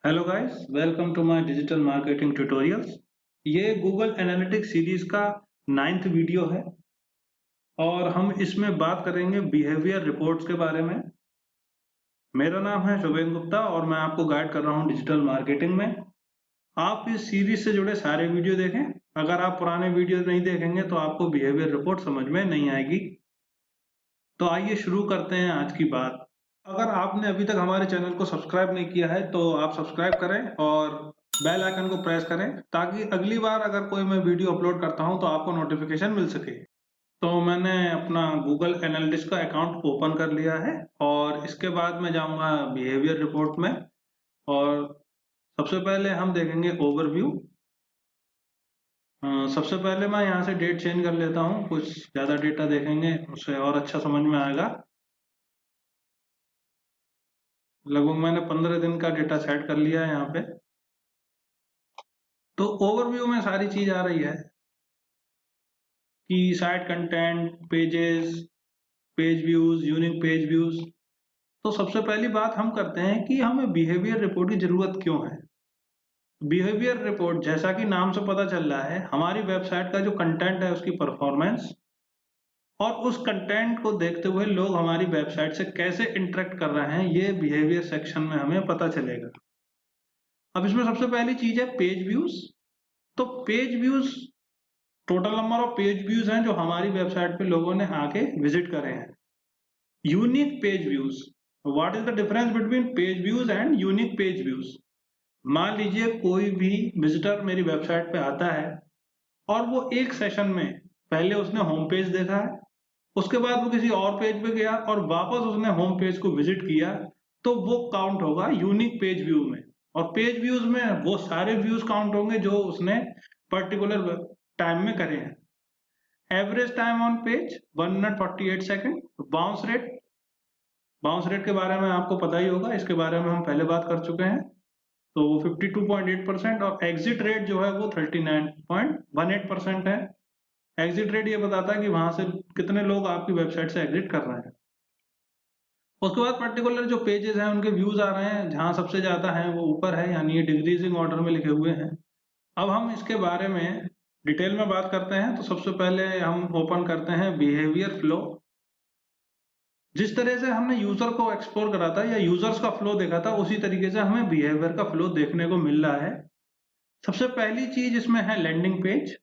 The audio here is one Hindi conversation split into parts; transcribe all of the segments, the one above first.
Hello guys, welcome to my digital marketing tutorials. ये गूगल एनालिटिक्स सीरीज का 9th वीडियो है और हम इसमें बात करेंगे बिहेवियर रिपोर्ट्स के बारे में। मेरा नाम है शुभेन गुप्ता और मैं आपको गाइड कर रहा हूँ डिजिटल मार्केटिंग में। आप इस सीरीज से जुड़े सारे वीडियो देखें। अगर आप पुराने वीडियो नहीं देखेंगे तो आपको बिहेवियर रिपोर्ट समझ में नहीं आएगी। तो आइए शुरू करते हैं आज की बात। अगर आपने अभी तक हमारे चैनल को सब्सक्राइब नहीं किया है तो आप सब्सक्राइब करें और बेल आइकन को प्रेस करें ताकि अगली बार अगर कोई मैं वीडियो अपलोड करता हूं तो आपको नोटिफिकेशन मिल सके। तो मैंने अपना गूगल एनालिटिक्स का अकाउंट ओपन कर लिया है और इसके बाद मैं जाऊंगा बिहेवियर रिपोर्ट में। और सबसे पहले हम देखेंगे ओवरव्यू। सबसे पहले मैं यहाँ से डेट चेंज कर लेता हूँ, कुछ ज़्यादा डेटा देखेंगे उससे और अच्छा समझ में आएगा। लगभग मैंने 15 दिन का डेटा सेट कर लिया है यहाँ पे। तो ओवरव्यू में सारी चीज आ रही है कि site content, pages, page views, unique page views. तो सबसे पहली बात हम करते हैं कि हमें बिहेवियर रिपोर्ट की जरूरत क्यों है। बिहेवियर रिपोर्ट जैसा कि नाम से पता चल रहा है, हमारी वेबसाइट का जो कंटेंट है उसकी परफॉर्मेंस और उस कंटेंट को देखते हुए लोग हमारी वेबसाइट से कैसे इंटरेक्ट कर रहे हैं, ये बिहेवियर सेक्शन में हमें पता चलेगा। अब इसमें सबसे पहली चीज है पेज व्यूज। तो page views total number of page views हैं जो हमारी वेबसाइट पे लोगों ने आके विजिट करे हैं। Unique page views, what is the difference between page views and unique page views. मान लीजिए कोई भी विजिटर मेरी वेबसाइट पे आता है और वो एक सेशन में पहले उसने होम पेज देखा है, उसके बाद वो किसी और पेज पे गया और वापस उसने होम पेज को विजिट किया, तो वो काउंट होगा यूनिक पेज व्यू में। और पेज व्यूज में वो सारे व्यूज काउंट होंगे जो उसने पर्टिकुलर टाइम में करे हैं। Average time on page 1 minute 48 second. Bounce rate के बारे में आपको पता ही होगा, इसके बारे में हम पहले बात कर चुके हैं। तो वो 52.8% और एग्जिट रेट जो है वो 39.18% है। एग्जिट रेट ये बताता है कि वहां से कितने लोग आपकी वेबसाइट से एग्जिट कर रहे हैं। उसके बाद पर्टिकुलर जो पेजेस हैं उनके व्यूज आ रहे हैं, जहां सबसे ज्यादा है वो ऊपर है, यानी ये डिक्रीजिंग ऑर्डर में लिखे हुए हैं। अब हम इसके बारे में डिटेल में बात करते हैं। तो सबसे पहले हम ओपन करते हैं बिहेवियर फ्लो। जिस तरह से हमने यूजर को एक्सप्लोर करा था या यूजर्स का फ्लो देखा था, उसी तरीके से हमें बिहेवियर का फ्लो देखने को मिल रहा है। सबसे पहली चीज इसमें है लैंडिंग पेज।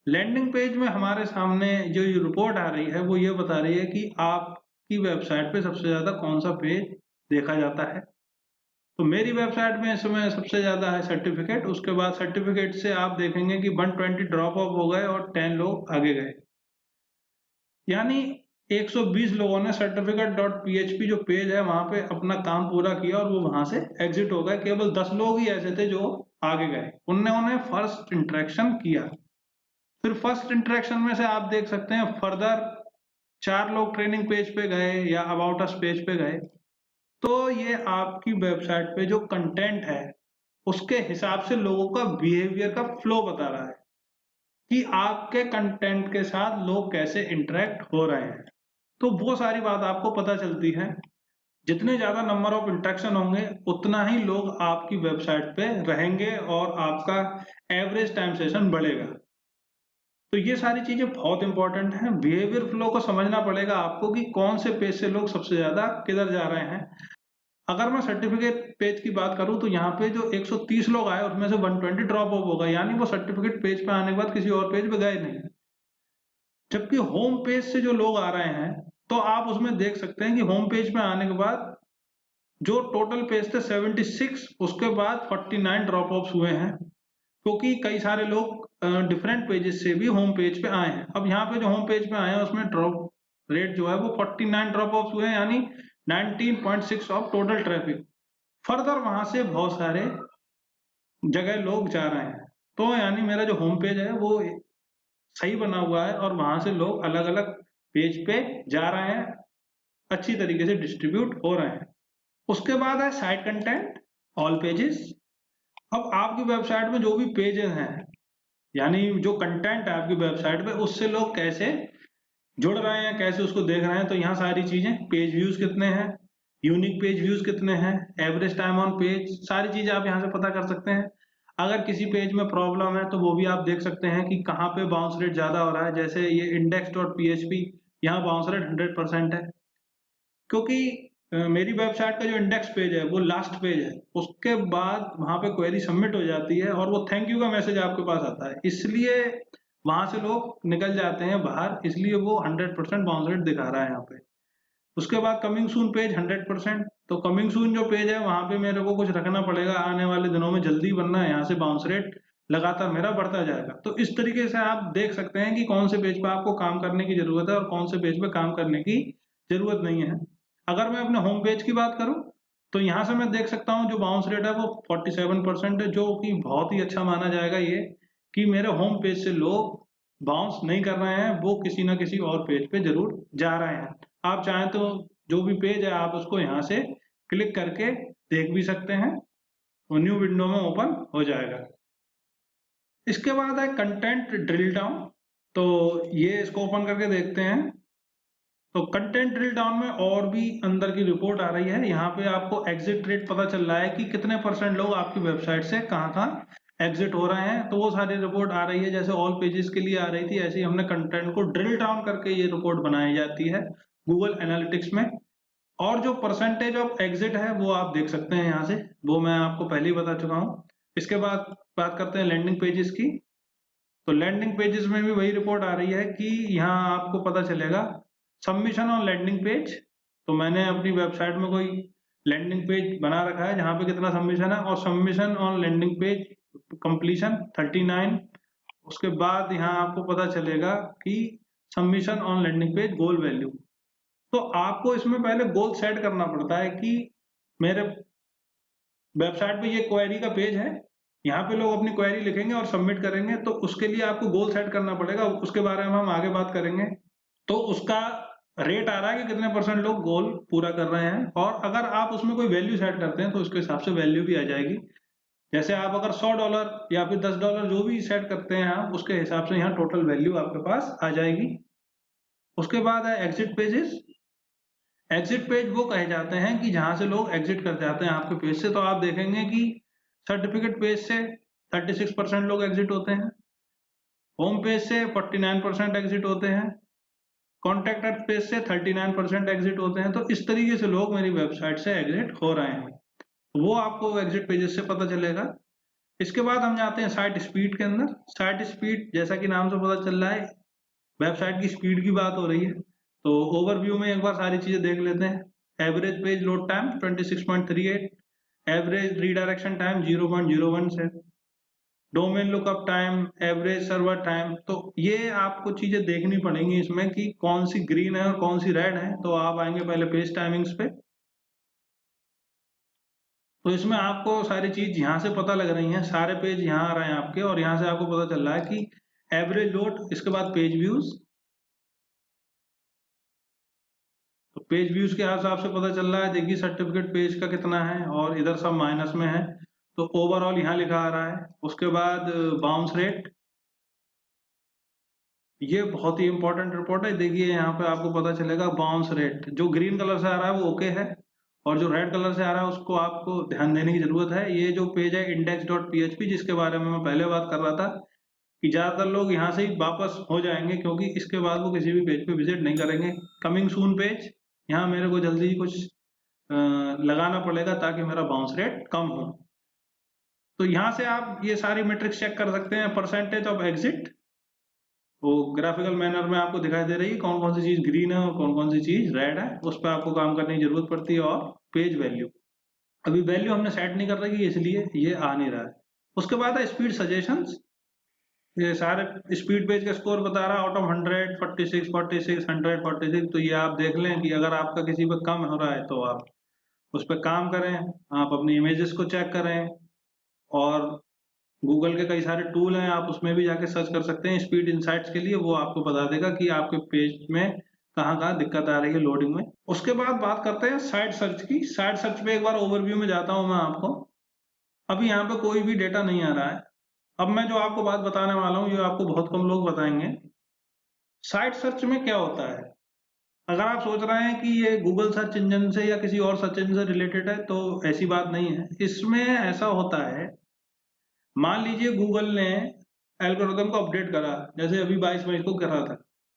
लैंडिंग पेज में हमारे सामने जो रिपोर्ट आ रही है वो ये बता रही है कि आपकी वेबसाइट पे सबसे ज्यादा कौन सा पेज देखा जाता है। तो मेरी वेबसाइट में इस समय सबसे ज्यादा है सर्टिफिकेट। उसके बाद सर्टिफिकेट से आप देखेंगे कि 120 ड्रॉप ऑफ हो गए और 10 लोग आगे गए, यानी 120 लोगों ने सर्टिफिकेट डॉट पीएचपी जो पेज है वहां पे अपना काम पूरा किया और वो वहां से एग्जिट हो गए। केवल 10 लोग ही ऐसे थे जो आगे गए, उन्होंने फर्स्ट इंटरेक्शन किया। फिर फर्स्ट इंटरेक्शन में से आप देख सकते हैं फर्दर 4 लोग ट्रेनिंग पेज पे गए या अबाउट अस पेज पे गए। तो ये आपकी वेबसाइट पे जो कंटेंट है उसके हिसाब से लोगों का बिहेवियर का फ्लो बता रहा है कि आपके कंटेंट के साथ लोग कैसे इंटरेक्ट हो रहे हैं। तो वो सारी बात आपको पता चलती है। जितने ज्यादा नंबर ऑफ इंटरेक्शन होंगे उतना ही लोग आपकी वेबसाइट पे रहेंगे और आपका एवरेज टाइम सेशन बढ़ेगा। तो ये सारी चीजें बहुत इंपॉर्टेंट हैं। बिहेवियर फ्लो को समझना पड़ेगा आपको कि कौन से पेज से लोग सबसे ज्यादा किधर जा रहे हैं। अगर मैं सर्टिफिकेट पेज की बात करूं तो यहाँ पे जो 130 लोग आए उसमें से 120 ड्रॉप ऑफ होगा, यानी वो सर्टिफिकेट पेज पे आने के बाद किसी और पेज पे गए नहीं। जबकि होम पेज से जो लोग आ रहे हैं तो आप उसमें देख सकते हैं कि होम पेज पे आने के बाद जो टोटल पेज थे 76, उसके बाद 49 ड्रॉप ऑफ्स हुए हैं, क्योंकि कई सारे लोग डिफरेंट पेजेस से भी होम पेज पे आए हैं। अब यहाँ पे जो होम पेज पे आए हैं उसमें ड्रॉप रेट जो है वो 49 ड्रॉप ऑफ्स हुए हैं, यानी 19.6 ऑफ टोटल ट्रैफिक। फर्दर वहां से बहुत सारे जगह लोग जा रहे हैं। तो यानी मेरा जो होम पेज है वो सही बना हुआ है और वहां से लोग अलग अलग पेज पे जा रहे हैं, अच्छी तरीके से डिस्ट्रीब्यूट हो रहे हैं। उसके बाद है साइट कंटेंट, ऑल पेजेस। अब आपकी वेबसाइट में जो भी पेजेस हैं, यानी जो कंटेंट है आपकी वेबसाइट पे, उससे लोग कैसे जुड़ रहे हैं, कैसे उसको देख रहे हैं। तो यहाँ सारी चीजें, पेज व्यूज कितने हैं, यूनिक पेज व्यूज कितने हैं, एवरेज टाइम ऑन पेज, सारी चीजें आप यहाँ से पता कर सकते हैं। अगर किसी पेज में प्रॉब्लम है तो वो भी आप देख सकते हैं कि कहाँ पे बाउंस रेट ज्यादा हो रहा है। जैसे ये index.php, यहाँ बाउंस रेट 100% है, क्योंकि मेरी वेबसाइट का जो इंडेक्स पेज है वो लास्ट पेज है, उसके बाद वहां पे क्वेरी सबमिट हो जाती है और वो थैंक यू का मैसेज आपके पास आता है, इसलिए वहां से लोग निकल जाते हैं बाहर, इसलिए वो 100% बाउंस रेट दिखा रहा है यहाँ पे। उसके बाद कमिंग सून पेज 100%, तो कमिंग सून जो पेज है वहां पे मेरे को कुछ रखना पड़ेगा, आने वाले दिनों में जल्दी बनना है, यहाँ से बाउंस रेट लगातार मेरा बढ़ता जाएगा। तो इस तरीके से आप देख सकते हैं कि कौन से पेज पे आपको काम करने की जरूरत है और कौन से पेज पे काम करने की जरूरत नहीं है। अगर मैं अपने होम पेज की बात करूं तो यहाँ से मैं देख सकता हूँ जो बाउंस रेट है वो 47% है, जो कि बहुत ही अच्छा माना जाएगा ये, कि मेरे होम पेज से लोग बाउंस नहीं कर रहे हैं, वो किसी ना किसी और पेज पे जरूर जा रहे हैं। आप चाहें तो जो भी पेज है आप उसको यहाँ से क्लिक करके देख भी सकते हैं, वो न्यू विंडो में ओपन हो जाएगा। इसके बाद है कंटेंट ड्रिल डाउन, तो ये इसको ओपन करके देखते हैं। तो कंटेंट ड्रिल डाउन में और भी अंदर की रिपोर्ट आ रही है, यहाँ पे आपको एग्जिट रेट पता चल रहा है कि कितने % लोग आपकी वेबसाइट से कहाँ कहाँ एग्जिट हो रहे हैं, तो वो सारी रिपोर्ट आ रही है। जैसे ऑल पेजेस के लिए आ रही थी, ऐसे ही हमने कंटेंट को ड्रिल डाउन करके ये रिपोर्ट बनाई जाती है गूगल एनालिटिक्स में। और जो परसेंटेज ऑफ एग्जिट है वो आप देख सकते हैं यहाँ से, वो मैं आपको पहले ही बता चुका हूँ। इसके बाद बात करते हैं लैंडिंग पेजेस की। तो लैंडिंग पेजेस में भी वही रिपोर्ट आ रही है कि यहाँ आपको पता चलेगा सबमिशन ऑन लैंडिंग पेज। तो मैंने अपनी वेबसाइट में कोई लैंडिंग पेज बना रखा है जहाँ पे कितना सबमिशन है, और submission on landing page completion 39। उसके बाद यहाँ आपको पता चलेगा कि submission on landing page goal value. तो आपको इसमें पहले गोल सेट करना पड़ता है कि मेरे वेबसाइट पे ये क्वेरी का पेज है, यहाँ पे लोग अपनी क्वेरी लिखेंगे और सबमिट करेंगे, तो उसके लिए आपको गोल सेट करना पड़ेगा, उसके बारे में हम आगे बात करेंगे। तो उसका रेट आ रहा है कि कितने % लोग गोल पूरा कर रहे हैं, और अगर आप उसमें कोई वैल्यू सेट करते हैं तो उसके हिसाब से वैल्यू भी आ जाएगी। जैसे आप अगर $100 या फिर $10 जो भी सेट करते हैं आप, उसके हिसाब से यहाँ टोटल वैल्यू आपके पास आ जाएगी। उसके बाद है एग्जिट पेजेस। एग्जिट पेज वो कहे जाते हैं कि जहां से लोग एग्जिट कर जाते हैं आपके पेज से। तो आप देखेंगे कि सर्टिफिकेट पेज से 36% लोग एग्जिट होते हैं, होम पेज से 49% एग्जिट होते हैं, कॉन्टैक्ट पेज से 39% एग्जिट होते हैं। तो इस तरीके से लोग मेरी वेबसाइट से एग्जिट हो रहे हैं, वो आपको एग्जिट पेजेस से पता चलेगा। इसके बाद हम जाते हैं साइट स्पीड के अंदर। साइट स्पीड जैसा कि नाम से पता चल रहा है, वेबसाइट की स्पीड की बात हो रही है। तो ओवरव्यू में एक बार सारी चीजें देख लेते हैं। Average page load time 26.38, average redirection time 0.01 से, domain lookup time, average server time. तो ये आपको चीजें देखनी पड़ेंगी इसमें कि कौन सी ग्रीन है और कौन सी रेड है। तो आप आएंगे पहले पेज टाइमिंग्स पे, तो इसमें आपको सारी चीज यहाँ से पता लग रही है, सारे पेज यहाँ आ रहे हैं आपके, और यहाँ से आपको पता चल रहा है कि एवरेज लोड, इसके बाद पेज व्यूज। तो पेज व्यूज के हिसाब से पता चल रहा है, देखिए सर्टिफिकेट पेज का कितना है और इधर सब माइनस में है, तो ओवरऑल यहाँ लिखा आ रहा है। उसके बाद बाउंस रेट, ये बहुत ही इंपॉर्टेंट रिपोर्ट है। देखिए यहाँ पे आपको पता चलेगा बाउंस रेट जो ग्रीन कलर से आ रहा है वो ओके है, और जो रेड कलर से आ रहा है उसको आपको ध्यान देने की जरूरत है। ये जो पेज है index.php, जिसके बारे में मैं पहले बात कर रहा था कि ज्यादातर लोग यहाँ से ही वापस हो जाएंगे, क्योंकि इसके बाद वो किसी भी पेज पे विजिट नहीं करेंगे। कमिंग सून पेज, यहाँ मेरे को जल्दी ही कुछ लगाना पड़ेगा ताकि मेरा बाउंस रेट कम हो। तो यहाँ से आप ये सारी मैट्रिक्स चेक कर सकते हैं। परसेंटेज ऑफ एग्जिट वो ग्राफिकल मैनर में आपको दिखाई दे रही है, कौन कौन सी चीज ग्रीन है और कौन कौन सी चीज रेड है, उस पर आपको काम करने की जरूरत पड़ती है। और पेज वैल्यू, अभी वैल्यू हमने सेट नहीं कर रखी इसलिए ये आ नहीं रहा है। उसके बाद है स्पीड सजेशंस। ये सारे स्पीड पेज का स्कोर बता रहा है आउट ऑफ 100, 46, 46, 100, 46। तो ये आप देख लें कि अगर आपका किसी पर कम हो रहा है तो आप उस पर काम करें, आप अपनी इमेजेस को चेक करें, और गूगल के कई सारे टूल हैं, आप उसमें भी जाके सर्च कर सकते हैं स्पीड इंसाइट्स के लिए, वो आपको बता देगा कि आपके पेज में कहाँ कहाँ दिक्कत आ रही है लोडिंग में। उसके बाद बात करते हैं साइट सर्च की। साइट सर्च पे एक बार ओवरव्यू में जाता हूँ मैं आपको। अभी यहाँ पे कोई भी डेटा नहीं आ रहा है। अब मैं जो आपको बात बताने वाला हूँ ये आपको बहुत कम लोग बताएंगे। साइट सर्च में क्या होता है, अगर आप सोच रहे हैं कि ये गूगल सर्च इंजन से या किसी और सर्च इंजन से रिलेटेड है, तो ऐसी बात नहीं है। इसमें ऐसा होता है, मान लीजिए गूगल ने एल्गोरिदम को अपडेट करा, जैसे अभी 22 मई को करा था,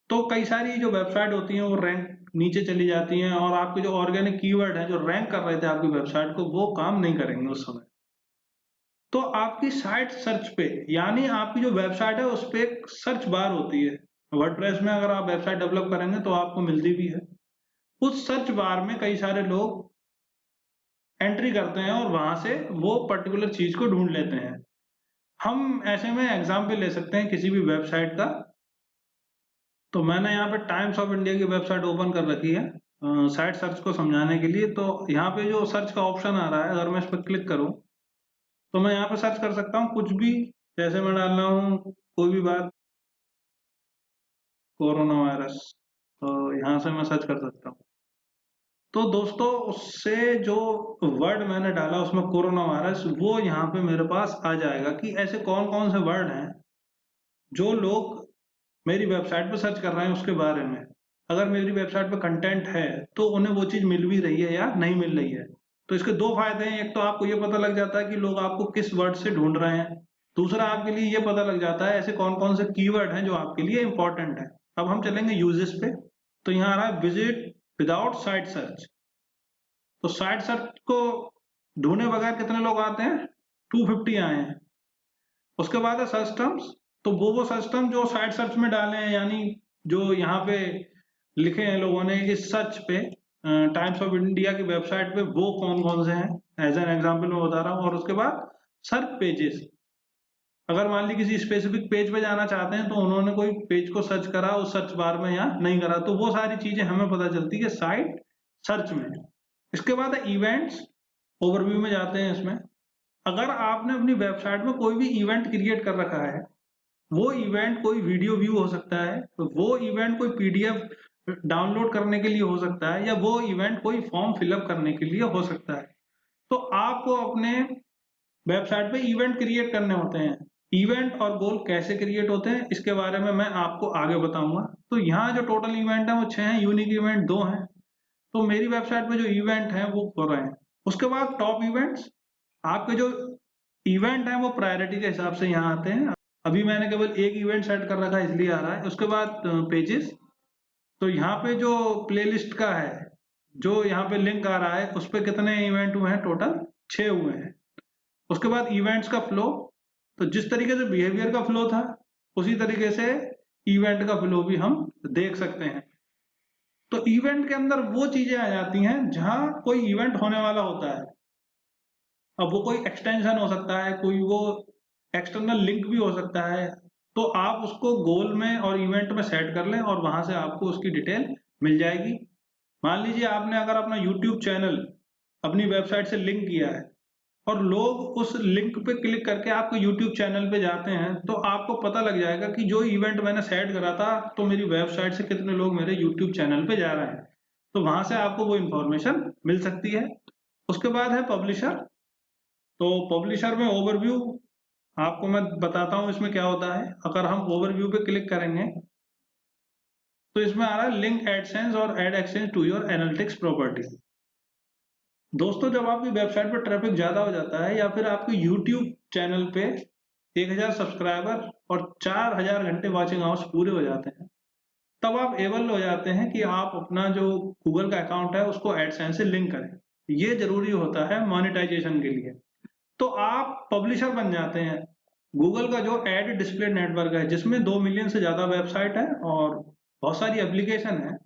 तो कई सारी जो वेबसाइट होती हैं वो रैंक नीचे चली जाती हैं, और आपके जो ऑर्गेनिक कीवर्ड हैं जो रैंक कर रहे थे आपकी वेबसाइट को, वो काम नहीं करेंगे उस समय। तो आपकी साइट सर्च पे, यानी आपकी जो वेबसाइट है उस पे एक सर्च बार होती है। वर्डप्रेस में अगर आप वेबसाइट डेवलप करेंगे तो आपको मिलती भी है। उस सर्च बार में कई सारे लोग एंट्री करते हैं और वहां से वो पर्टिकुलर चीज को ढूंढ लेते हैं। हम ऐसे में एग्जाम्पल ले सकते हैं किसी भी वेबसाइट का। तो मैंने यहाँ पे टाइम्स ऑफ इंडिया की वेबसाइट ओपन कर रखी है साइट सर्च को समझाने के लिए। तो यहाँ पे जो सर्च का ऑप्शन आ रहा है, अगर मैं इस पर क्लिक करूँ तो मैं यहाँ पे सर्च कर सकता हूँ कुछ भी। जैसे मैं डाल रहा हूँ कोई भी बात, कोरोना वायरस, तो यहाँ से मैं सर्च कर सकता हूँ। तो दोस्तों उससे जो वर्ड मैंने डाला उसमें कोरोना वायरस, वो यहाँ पे मेरे पास आ जाएगा कि ऐसे कौन कौन से वर्ड हैं जो लोग मेरी वेबसाइट पे सर्च कर रहे हैं उसके बारे में। अगर मेरी वेबसाइट पे कंटेंट है तो उन्हें वो चीज मिल भी रही है या नहीं मिल रही है। तो इसके दो फायदे हैं, एक तो आपको ये पता लग जाता है कि लोग आपको किस वर्ड से ढूंढ रहे हैं। दूसरा आपके लिए ये पता लग जाता है ऐसे कौन कौन से कीवर्ड हैं जो आपके लिए इंपॉर्टेंट है। अब हम चलेंगे यूजेस पे। तो यहाँ आ रहा है विजिट विदाउट साइट सर्च। तो साइट सर्च को ढूंढे बगैर कितने लोग आते हैं? 250 आए हैं। उसके बाद है सर्च टर्म्स। तो वो सर्च टर्म जो साइट सर्च में डाले हैं, यानी जो यहाँ पे लिखे हैं लोगों ने इस सर्च पे टाइम्स ऑफ इंडिया की वेबसाइट पे, वो कौन कौन से हैं, एज एन एग्जांपल मैं बता रहा हूँ। और उसके बाद सर्च पेजेस। अगर मान ली किसी स्पेसिफिक पेज पे जाना चाहते हैं तो उन्होंने कोई पेज को सर्च करा उस सर्च बार में या नहीं करा, तो वो सारी चीजें हमें पता चलती है साइट सर्च में। इसके बाद है इवेंट्स। ओवरव्यू में जाते हैं इसमें। अगर आपने अपनी वेबसाइट में कोई भी इवेंट क्रिएट कर रखा है, वो इवेंट कोई वीडियो व्यू हो सकता है, वो इवेंट कोई पीडीएफ डाउनलोड करने के लिए हो सकता है, या वो इवेंट कोई फॉर्म फिलअप करने के लिए हो सकता है। तो आपको अपने वेबसाइट पे इवेंट क्रिएट करने होते हैं। इवेंट और गोल कैसे क्रिएट होते हैं इसके बारे में मैं आपको आगे बताऊंगा। तो यहाँ जो टोटल इवेंट है वो 6 हैं, यूनिक इवेंट 2 हैं। तो मेरी वेबसाइट पे जो इवेंट है वो 4 हैं। उसके बाद टॉप इवेंट्स। आपके जो इवेंट है वो प्रायोरिटी के हिसाब से यहाँ आते हैं। अभी मैंने केवल एक इवेंट सेट कर रखा है इसलिए आ रहा है। उसके बाद पेजेस। तो यहाँ पे जो प्लेलिस्ट का है, जो यहाँ पे लिंक आ रहा है उस पे कितने इवेंट हुए हैं? टोटल 6 हुए हैं। उसके बाद इवेंट्स का फ्लो। तो जिस तरीके से बिहेवियर का फ्लो था उसी तरीके से इवेंट का फ्लो भी हम देख सकते हैं। तो इवेंट के अंदर वो चीजें आ जाती हैं जहां कोई इवेंट होने वाला होता है। अब वो कोई एक्सटेंशन हो सकता है, कोई वो एक्सटर्नल लिंक भी हो सकता है। तो आप उसको गोल में और इवेंट में सेट कर लें और वहां से आपको उसकी डिटेल मिल जाएगी। मान लीजिए आपने अगर अपना यूट्यूब चैनल अपनी वेबसाइट से लिंक किया है और लोग उस लिंक पे क्लिक करके आपके यूट्यूब चैनल पे जाते हैं, तो आपको पता लग जाएगा कि जो इवेंट मैंने सेट करा था तो मेरी वेबसाइट से कितने लोग मेरे यूट्यूब चैनल पे जा रहे हैं। तो वहां से आपको वो इंफॉर्मेशन मिल सकती है। उसके बाद है पब्लिशर। तो पब्लिशर में ओवरव्यू आपको मैं बताता हूँ इसमें क्या होता है। अगर हम ओवरव्यू पे क्लिक करेंगे तो इसमें आ रहा है लिंक एडसेंस और Ad Exchange to your Analytics property. दोस्तों जब आपकी वेबसाइट पर ट्रैफिक ज्यादा हो जाता है या फिर आपके यूट्यूब चैनल पे 1000 सब्सक्राइबर और 4000 घंटे वॉचिंग आवर्स पूरे हो जाते हैं, तब आप एबल हो जाते हैं कि आप अपना जो गूगल का अकाउंट है उसको एडसेंस से लिंक करें। ये जरूरी होता है मोनेटाइजेशन के लिए। तो आप पब्लिशर बन जाते हैं। गूगल का जो एड डिस्प्ले नेटवर्क है जिसमें 2 मिलियन से ज्यादा वेबसाइट है और बहुत सारी एप्लीकेशन है,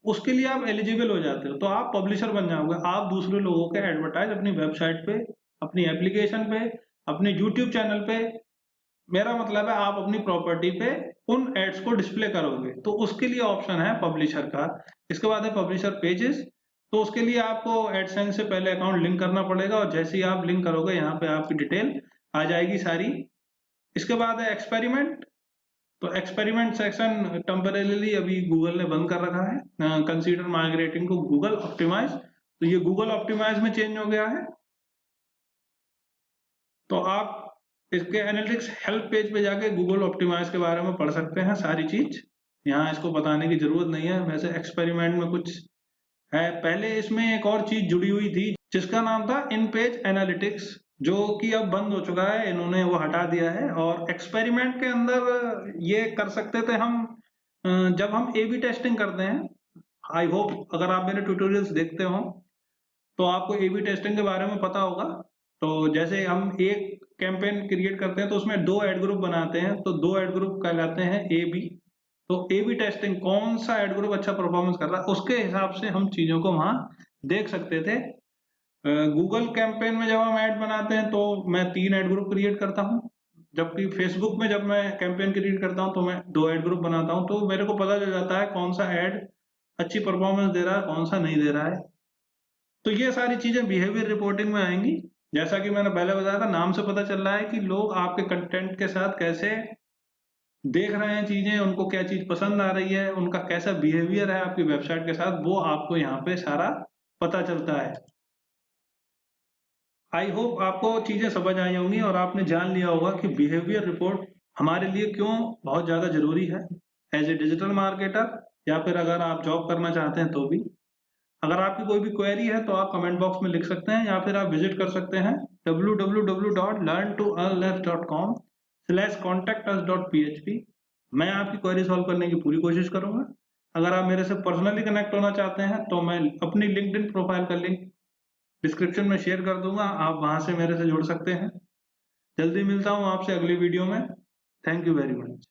उसके लिए आप एलिजिबल हो जाते हो। तो आप पब्लिशर बन जाओगे। आप दूसरे लोगों के एडवर्टाइज अपनी वेबसाइट पे, अपनी एप्लीकेशन पे, अपने यूट्यूब चैनल पे, मेरा मतलब है आप अपनी प्रॉपर्टी पे उन एड्स को डिस्प्ले करोगे। तो उसके लिए ऑप्शन है पब्लिशर का। इसके बाद है पब्लिशर पेजेस। तो उसके लिए आपको एडसेंस से पहले अकाउंट लिंक करना पड़ेगा और जैसे ही आप लिंक करोगे यहाँ पे आपकी डिटेल आ जाएगी सारी। इसके बाद है एक्सपेरिमेंट। तो एक्सपेरिमेंट सेक्शन टेम्परेली अभी गूगल ने बंद कर रखा है। कंसीडर माइग्रेटिंग को गूगल ऑप्टिमाइज। तो ये गूगल ऑप्टिमाइज में चेंज हो गया है। तो आप इसके एनालिटिक्स हेल्प पेज पे जाके गूगल ऑप्टिमाइज के बारे में पढ़ सकते हैं सारी चीज। यहाँ इसको बताने की जरूरत नहीं है। वैसे एक्सपेरिमेंट में कुछ है। पहले इसमें एक और चीज जुड़ी हुई थी जिसका नाम था इन पेज एनालिटिक्स, जो कि अब बंद हो चुका है, इन्होंने वो हटा दिया है। और एक्सपेरिमेंट के अंदर ये कर सकते थे हम, जब हम ए बी टेस्टिंग करते हैं। आई होप अगर आप मेरे ट्यूटोरियल्स देखते हो तो आपको ए बी टेस्टिंग के बारे में पता होगा। तो जैसे हम एक कैंपेन क्रिएट करते हैं तो उसमें 2 एड ग्रुप बनाते हैं, तो 2 एड ग्रुप कहलाते हैं ए बी। तो ए बी टेस्टिंग कौन सा एड ग्रुप अच्छा परफॉर्मेंस कर रहा है उसके हिसाब से हम चीजों को वहां देख सकते थे। गूगल कैंपेन में जब हम ऐड बनाते हैं तो मैं 3 ऐड ग्रुप क्रिएट करता हूँ, जबकि फेसबुक में जब मैं कैंपेन क्रिएट करता हूँ तो मैं 2 ऐड ग्रुप बनाता हूँ। तो मेरे को पता चल जाता है कौन सा ऐड अच्छी परफॉर्मेंस दे रहा है, कौन सा नहीं दे रहा है। तो ये सारी चीजें बिहेवियर रिपोर्टिंग में आएंगी। जैसा कि मैंने पहले बताया था, नाम से पता चल रहा है कि लोग आपके कंटेंट के साथ कैसे देख रहे हैं चीजें, उनको क्या चीज पसंद आ रही है, उनका कैसा बिहेवियर है आपकी वेबसाइट के साथ, वो आपको यहाँ पे सारा पता चलता है। आई होप आपको चीजें समझ आई होंगी और आपने जान लिया होगा कि बिहेवियर रिपोर्ट हमारे लिए क्यों बहुत ज्यादा जरूरी है एज ए डिजिटल मार्केटर, या फिर अगर आप जॉब करना चाहते हैं तो भी। अगर आपकी कोई भी क्वेरी है तो आप कमेंट बॉक्स में लिख सकते हैं, या फिर आप विजिट कर सकते हैं www.learntoearnless.com/contactus.php। मैं आपकी क्वेरी सॉल्व करने की पूरी कोशिश करूंगा। अगर आप मेरे से पर्सनली कनेक्ट होना चाहते हैं तो मैं अपनी लिंक्डइन प्रोफाइल का लिंक डिस्क्रिप्शन में शेयर कर दूंगा, आप वहां से मेरे से जुड़ सकते हैं। जल्दी मिलता हूँ आपसे अगली वीडियो में। Thank you very much.